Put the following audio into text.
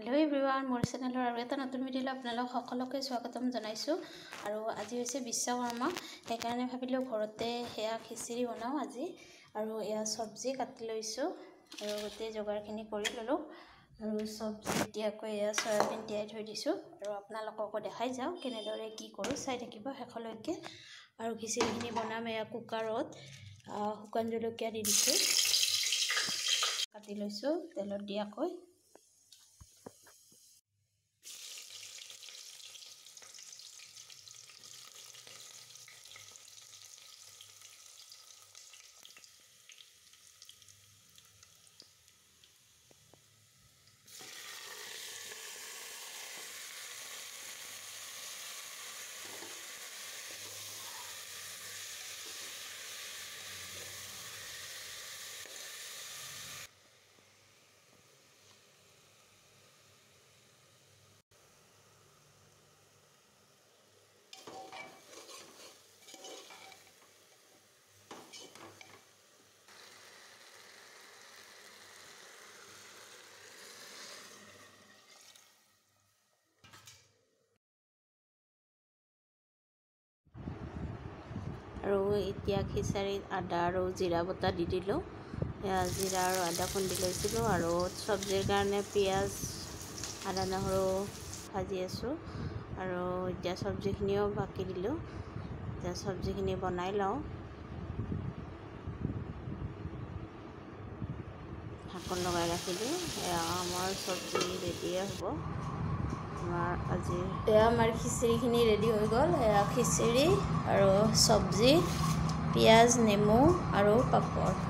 hello everyone मोर चेनेलर आरो এটা নতুন ভিডিঅ'লৈ আপোনালোক সকলোকে স্বাগতম জনাইছো আৰু আজি হৈছে বিশ্বকৰ্মা সেইকাৰণে ভাবিলো ঘৰতে হেয়া খিচিৰি বনাও আজি আৰু এয়া সবজি কাটি লৈছো আৰু গতে জোগাৰখিনি কৰি ললো আৰু সবজি দিয়াকৈ এয়া সয়াবিন তিয়াই থৈ দিছো আৰু আপোনালোককো দেখাই যাও কেনেদৰে কি কৰো চাই থাকিব হেখলৈকে আৰু খিচিৰিখিনি বনাম এয়া কুকাৰত শুকান জলকীয়া দি দিছো কাটি লৈছো তেলত দিয়াকৈ আৰু এতিয়া খিচাৰীত আদা আৰু জিৰা বটা দি দিলো এয়া জিৰা আৰু আদা খুন্দি লৈছিলো আৰু সবজিৰ কাৰণে পিয়াজ আদা নহৰু ভাজি আছো আৰু এতিয়া সবজিখিনিও বাকি দিলো এতিয়া সবজিখিনি বনাই লওঁ ঢাকন লগাই ৰাখিলো এয়া আমাৰ সবজি ৰেডি হ'ব আজি এয়া আমাৰ খিচিৰিখিনি ৰেডি হৈ গ'ল এয়া খিচিৰি আৰু সবজি পিয়াজ নেমু আৰু পাপড়